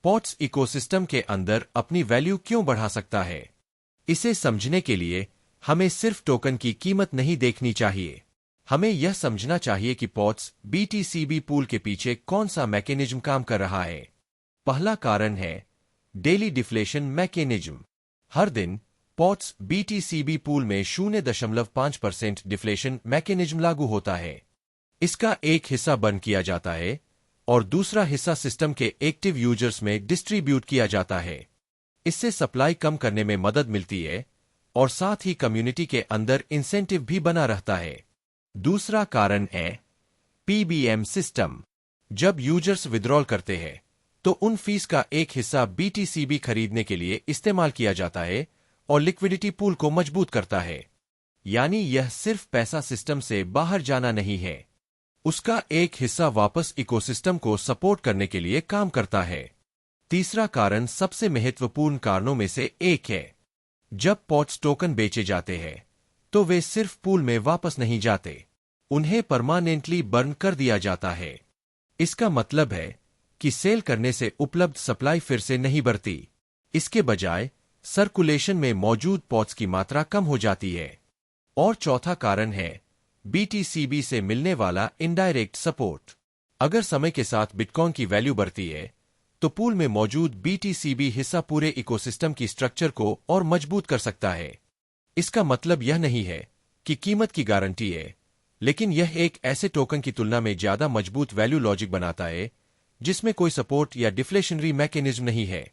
Pots ecosystem के अंदर अपनी वैल्यू क्यों बढ़ा सकता है? इसे समझने के लिए हमें सिर्फ टोकन की कीमत नहीं देखनी चाहिए। हमें यह समझना चाहिए कि पॉट्स बीटीसीबी पूल के पीछे कौन सा मैकेनिज्म काम कर रहा है। पहला कारण है डेली डिफ्लेशन मैकेनिज्म। हर दिन पॉट्स बीटीसीबी पूल में 0.5% डिफ्लेशन मैकेनिज्म लागू होता है। इसका एक हिस्सा बर्न किया जाता है और दूसरा हिस्सा सिस्टम के एक्टिव यूजर्स में डिस्ट्रीब्यूट किया जाता है। इससे सप्लाई कम करने में मदद मिलती है और साथ ही कम्युनिटी के अंदर इंसेंटिव भी बना रहता है। दूसरा कारण है पीबीएम सिस्टम। जब यूजर्स विड्रॉल करते हैं तो उन फीस का एक हिस्सा बीटीसीबी खरीदने के लिए इस्तेमाल किया जाता है और लिक्विडिटी पूल को मजबूत करता है। यानी यह सिर्फ पैसा सिस्टम से बाहर जाना नहीं है, उसका एक हिस्सा वापस इकोसिस्टम को सपोर्ट करने के लिए काम करता है। तीसरा कारण सबसे महत्वपूर्ण कारणों में से एक है। जब पॉट्स टोकन बेचे जाते हैं तो वे सिर्फ पूल में वापस नहीं जाते, उन्हें परमानेंटली बर्न कर दिया जाता है। इसका मतलब है कि सेल करने से उपलब्ध सप्लाई फिर से नहीं बढ़ती, इसके बजाय सर्कुलेशन में मौजूद पॉट्स की मात्रा कम हो जाती है। और चौथा कारण है बीटीसीबी से मिलने वाला इनडायरेक्ट सपोर्ट। अगर समय के साथ बिटकॉइन की वैल्यू बढ़ती है तो पूल में मौजूद बीटीसीबी हिस्सा पूरे इकोसिस्टम की स्ट्रक्चर को और मजबूत कर सकता है। इसका मतलब यह नहीं है कि कीमत की गारंटी है, लेकिन यह एक ऐसे टोकन की तुलना में ज्यादा मजबूत वैल्यू लॉजिक बनाता है जिसमें कोई सपोर्ट या डिफ्लेशनरी मैकेनिज्म नहीं है।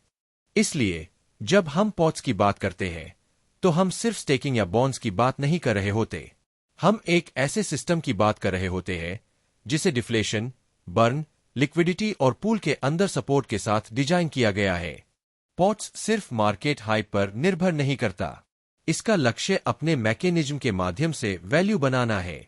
इसलिए जब हम पॉट्स की बात करते हैं तो हम सिर्फ स्टेकिंग या बॉन्ड्स की बात नहीं कर रहे होते, हम एक ऐसे सिस्टम की बात कर रहे होते हैं जिसे डिफ्लेशन, बर्न, लिक्विडिटी और पूल के अंदर सपोर्ट के साथ डिजाइन किया गया है। पॉट्स सिर्फ मार्केट हाइप पर निर्भर नहीं करता, इसका लक्ष्य अपने मैकेनिज्म के माध्यम से वैल्यू बनाना है।